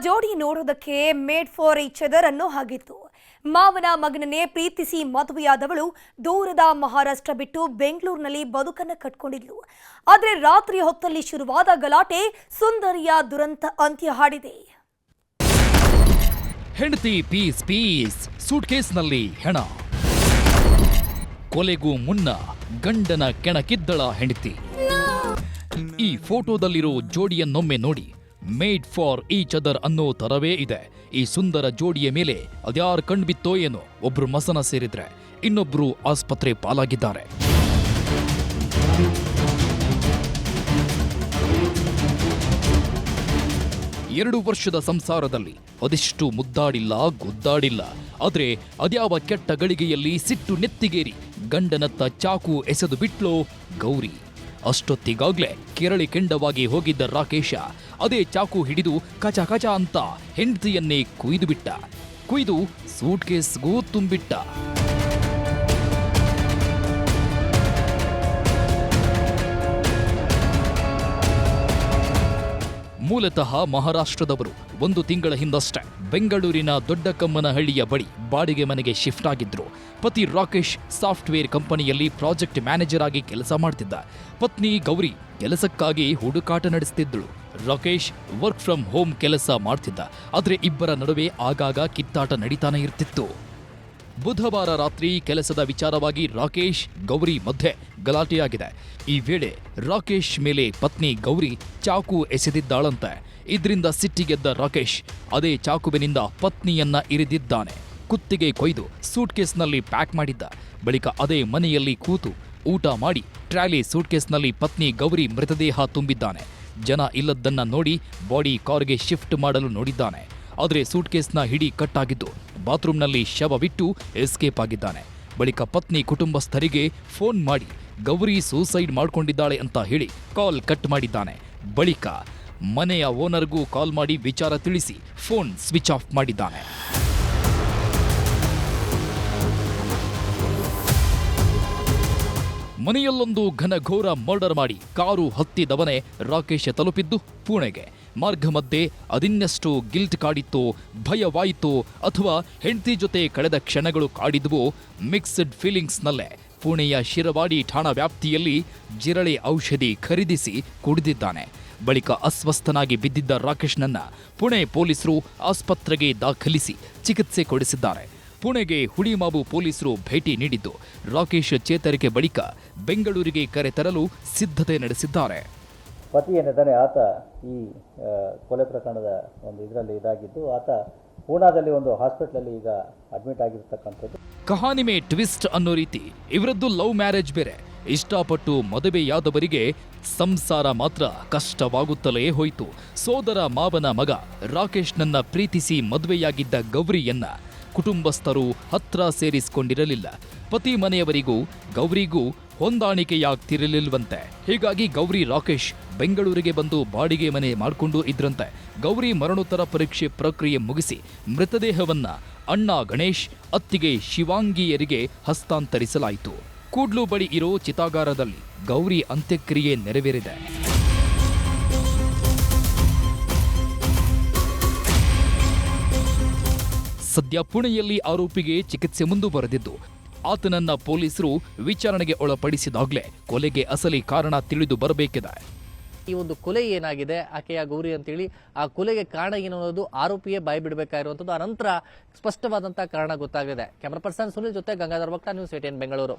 ಜೋಡಿ ನೋಡೋದಕ್ಕೆ made for each other ಅನ್ನೋ ಹಾಗಿತ್ತು. ಮಾವನ ಮಗನನ್ನೇ ಪ್ರೀತಿಸಿ ಮದುವೆಯಾದವಳು ದೂರದ ಮಹಾರಾಷ್ಟ್ರ ಬಿಟ್ಟು ಬೆಂಗಳೂರಿನಲ್ಲಿ ಬದುಕನ್ನು ಕಟ್ಕೊಂಡಿದ್ಲು. ಆದರೆ ರಾತ್ರಿ ಹೊತ್ತಲ್ಲಿ ಶುರುವಾದ ಗಲಾಟೆ ಸುಂದರಿಯ ದುರಂತ ಅಂತ್ಯ ಹಾಡಿದೆ. ಹೆಂಡತಿ ಪೀಸ್ ಪೀಸ್ ಸೂಟ್ಕೇಸ್ನಲ್ಲಿ ಹೆಣ. ಕೊಲೆಗೂ ಮುನ್ನ ಗಂಡನ ಕೆಣಕಿದ್ದಳ ಹೆಂಡತಿ. ಈ ಫೋಟೋದಲ್ಲಿರೋ ಜೋಡಿಯನ್ನೊಮ್ಮೆ ನೋಡಿ. ಮೇಡ್ ಫಾರ್ ಈಚ್ ಅದರ್ ಅನ್ನೋ ತರವೇ ಇದೆ. ಈ ಸುಂದರ ಜೋಡಿಯ ಮೇಲೆ ಅದ್ಯಾರು ಕಂಡ್ಬಿತ್ತೋ ಏನೋ. ಒಬ್ರು ಮಸನ ಸೇರಿದ್ರೆ ಇನ್ನೊಬ್ರು ಆಸ್ಪತ್ರೆ ಪಾಲಾಗಿದ್ದಾರೆ. ಎರಡು ವರ್ಷದ ಸಂಸಾರದಲ್ಲಿ ಅದೆಷ್ಟು ಮುದ್ದಾಡಿಲ್ಲ, ಗುದ್ದಾಡಿಲ್ಲ. ಆದ್ರೆ ಅದ್ಯಾವ ಕೆಟ್ಟ ಗಳಿಗೆಯಲ್ಲಿ ಸಿಟ್ಟು ನೆತ್ತಿಗೇರಿ ಗಂಡನತ್ತ ಚಾಕು ಎಸೆದು ಬಿಟ್ಲೋ ಗೌರಿ. ಅಷ್ಟೊತ್ತಿಗಾಗ್ಲೇ ಕೆರಳಿ ಕೆಂಡವಾಗಿ ಹೋಗಿದ್ದ ರಾಕೇಶ ಅದೇ ಚಾಕು ಹಿಡಿದು ಕಚ ಕಚ ಅಂತ ಹೆಂಡತಿಯನ್ನೇ ಕುಯ್ದು ಬಿಟ್ಟ. ಕುಯ್ದು ಸೂಟ್ಕೇಸ್ಗೂ ತುಂಬಿಟ್ಟ. ಮೂಲತಃ ಮಹಾರಾಷ್ಟ್ರದವರು. 1 ತಿಂಗಳ ಹಿಂದಷ್ಟೇ ಬೆಂಗಳೂರಿನ ದೊಡ್ಡಕಮ್ಮನಹಳ್ಳಿಯ ಬಳಿ ಬಾಡಿಗೆ ಮನೆಗೆ ಶಿಫ್ಟ್ ಆಗಿದ್ರು. ಪತಿ ರಾಕೇಶ್ ಸಾಫ್ಟ್ವೇರ್ ಕಂಪನಿಯಲ್ಲಿ ಪ್ರಾಜೆಕ್ಟ್ ಮ್ಯಾನೇಜರ್ ಆಗಿ ಕೆಲಸ ಮಾಡ್ತಿದ್ದ. ಪತ್ನಿ ಗೌರಿ ಕೆಲಸಕ್ಕಾಗಿ ಹುಡುಕಾಟ ನಡೆಸುತ್ತಿದ್ದಳು. ರಾಕೇಶ್ ವರ್ಕ್ ಫ್ರಮ್ ಹೋಮ್ ಕೆಲಸ ಮಾಡ್ತಿದ್ದ. ಆದ್ರೆ ಇಬ್ಬರ ನಡುವೆ ಆಗಾಗ ಕಿತ್ತಾಟ ನಡೀತಾನೆ ಇರ್ತಿತ್ತು. ಬುಧವಾರ ರಾತ್ರಿ ಕೆಲಸದ ವಿಚಾರವಾಗಿ ರಾಕೇಶ್ ಗೌರಿ ಮಧ್ಯೆ ಗಲಾಟೆಯಾಗಿದೆ. ಈ ವೇಳೆ ರಾಕೇಶ್ ಮೇಲೆ ಪತ್ನಿ ಗೌರಿ ಚಾಕು ಎಸೆದಿದ್ದಾಳಂತೆ. ಇದರಿಂದ ಸಿಟ್ಟಿಗೆದ್ದ ರಾಕೇಶ್ ಅದೇ ಚಾಕುವಿನಿಂದ ಪತ್ನಿಯನ್ನ ಇರಿದಿದ್ದಾನೆ. ಕುತ್ತಿಗೆ ಕೊಯ್ದು ಸೂಟ್ಕೇಸ್ನಲ್ಲಿ ಪ್ಯಾಕ್ ಮಾಡಿದ್ದ. ಬಳಿಕ ಅದೇ ಮನೆಯಲ್ಲಿ ಕೂತು ಊಟ ಮಾಡಿ ಟ್ರಾಲಿ ಸೂಟ್ಕೇಸ್ನಲ್ಲಿ ಪತ್ನಿ ಗೌರಿ ಮೃತದೇಹ ತುಂಬಿದ್ದಾನೆ. ಜನ ಇಲ್ಲದ್ದನ್ನ ನೋಡಿ ಬಾಡಿ ಕಾರ್ಗೆ ಶಿಫ್ಟ್ ಮಾಡಲು ನೋಡಿದ್ದಾನೆ. ಆದರೆ ಸೂಟ್ಕೇಸ್ನ ಹಿಡಿ ಕಟ್ಟಾಗಿದ್ದು ಬಾತ್ರೂಮ್ನಲ್ಲಿ ಶವವಿಟ್ಟು ಎಸ್ಕೇಪ್ ಆಗಿದ್ದಾನೆ. ಬಳಿಕ ಪತ್ನಿ ಕುಟುಂಬಸ್ಥರಿಗೆ ಫೋನ್ ಮಾಡಿ ಗೌರಿ ಸೂಸೈಡ್ ಮಾಡ್ಕೊಂಡಿದ್ದಾಳೆ ಅಂತ ಹೇಳಿ ಕಾಲ್ ಕಟ್ ಮಾಡಿದ್ದಾನೆ. ಬಳಿಕ ಮನೆಯ ಓನರ್ಗೂ ಕಾಲ್ ಮಾಡಿ ವಿಚಾರ ತಿಳಿಸಿ ಫೋನ್ ಸ್ವಿಚ್ ಆಫ್ ಮಾಡಿದ್ದಾನೆ. ಮನೆಯಲ್ಲೊಂದು ಘನಘೋರ ಮರ್ಡರ್ ಮಾಡಿ ಕಾರು ಹತ್ತಿದವನೇ ರಾಕೇಶ್ ತಲುಪಿದ್ದು ಪುಣೆಗೆ. ಮಾರ್ಗ ಮಧ್ಯೆ ಅದಿನ್ನಷ್ಟು ಗಿಲ್ಟ್ ಕಾಡಿತ್ತೋ, ಭಯವಾಯಿತೋ ಅಥವಾ ಹೆಂಡತಿ ಜೊತೆ ಕಳೆದ ಕ್ಷಣಗಳು ಕಾಡಿದ್ವೋ, ಮಿಕ್ಸ್ಡ್ ಫೀಲಿಂಗ್ಸ್ನಲ್ಲೇ ಪುಣೆಯ ಶಿರವಾಡಿ ಠಾಣಾ ವ್ಯಾಪ್ತಿಯಲ್ಲಿ ಜಿರಳೆ ಔಷಧಿ ಖರೀದಿಸಿ ಕುಡಿದಿದ್ದಾನೆ. ಬಳಿಕ ಅಸ್ವಸ್ಥನಾಗಿ ಬಿದ್ದಿದ್ದ ರಾಕೇಶ್ನನ್ನ ಪುಣೆ ಪೊಲೀಸರು ಆಸ್ಪತ್ರೆಗೆ ದಾಖಲಿಸಿ ಚಿಕಿತ್ಸೆ ಕೊಡಿಸಿದ್ದಾರೆ. ಪುಣೆಗೆ ಹುಳಿಮಾವು ಪೊಲೀಸರು ಭೇಟಿ ನೀಡಿದ್ದು ರಾಕೇಶ್ ಚೇತರಿಕೆ ಬಳಿಕ ಬೆಂಗಳೂರಿಗೆ ಕರೆತರಲು ಸಿದ್ಧತೆ ನಡೆಸಿದ್ದಾರೆ. ಪತಿ ಏನಿದ್ದಾನೆ ಆತ ಈ ಕೊಲೆ ಪ್ರಕರಣದ ಒಂದು ಇದರಲ್ಲಿ ಇದಾಗಿದ್ದು ಆತ ಪೂನಾದಲ್ಲಿ ಒಂದು ಹಾಸ್ಪಿಟಲಲ್ಲಿ ಈಗ ಅಡ್ಮಿಟ್ ಆಗಿರ್ತಕ್ಕಂಥದ್ದು. ಕಹಾನಿ ಮೇ ಟ್ವಿಸ್ಟ್ ಅನ್ನೋ ರೀತಿ ಇವರದ್ದು ಲವ್ ಮ್ಯಾರೇಜ್ ಬೇರೆ. ಇಷ್ಟಪಟ್ಟು ಮದುವೆಯಾದವರಿಗೆ ಸಂಸಾರ ಮಾತ್ರ ಕಷ್ಟವಾಗುತ್ತಲೇ ಹೋಯಿತು. ಸೋದರ ಮಾವನ ಮಗ ರಾಕೇಶ್ನನ್ನ ಪ್ರೀತಿಸಿ ಮದುವೆಯಾಗಿದ್ದ ಗೌರಿಯನ್ನ ಕುಟುಂಬಸ್ಥರು ಹತ್ರ ಸೇರಿಸಿಕೊಂಡಿರಲಿಲ್ಲ. ಪತಿ ಮನೆಯವರಿಗೂ ಗೌರಿಗೂ ಹೊಂದಾಣಿಕೆಯಾಗ್ತಿರಲಿಲ್ವಂತೆ. ಹೀಗಾಗಿ ಗೌರಿ ರಾಕೇಶ್ ಬೆಂಗಳೂರಿಗೆ ಬಂದು ಬಾಡಿಗೆ ಮನೆ ಮಾಡಿಕೊಂಡು ಇದ್ರಂತೆ. ಗೌರಿ ಮರಣೋತ್ತರ ಪರೀಕ್ಷೆ ಪ್ರಕ್ರಿಯೆ ಮುಗಿಸಿ ಮೃತದೇಹವನ್ನ ಅಣ್ಣ ಗಣೇಶ್, ಅತ್ತಿಗೆ ಶಿವಾಂಗಿಯರಿಗೆ ಹಸ್ತಾಂತರಿಸಲಾಯಿತು. ಕೂಡ್ಲು ಬಳಿ ಇರೋ ಚಿತಾಗಾರದಲ್ಲಿ ಗೌರಿ ಅಂತ್ಯಕ್ರಿಯೆ ನೆರವೇರಿದೆ. ಸದ್ಯ ಪುಣೆಯಲ್ಲಿ ಆರೋಪಿಗೆ ಚಿಕಿತ್ಸೆ ಮುಂದುವರೆದಿದ್ದು ಆತನನ್ನ ಪೊಲೀಸರು ವಿಚಾರಣೆಗೆ ಒಳಪಡಿಸಿದಾಗಲೇ ಕೊಲೆಗೆ ಅಸಲಿ ಕಾರಣ ತಿಳಿದು ಬರಬೇಕಿದೆ. ಈ ಒಂದು ಕೊಲೆ ಏನಾಗಿದೆ, ಆಕೆಯ ಗೌರಿ ಅಂತೇಳಿ ಆ ಕೊಲೆಗೆ ಕಾರಣ ಏನು ಅನ್ನೋದು ಆರೋಪಿಯೇ ಬಾಯಿ ಬಿಡಬೇಕಾಗಿರುವಂಥದ್ದು. ಆ ನಂತರ ಸ್ಪಷ್ಟವಾದಂತಹ ಕಾರಣ ಗೊತ್ತಾಗಿದೆ. ಕ್ಯಾಮರಾ ಪರ್ಸನ್ ಸುನಿಲ್ ಜೊತೆ ಗಂಗಾಧರ್ ವಕ್ತ, ನ್ಯೂಸ್ 18 ಬೆಂಗಳೂರು.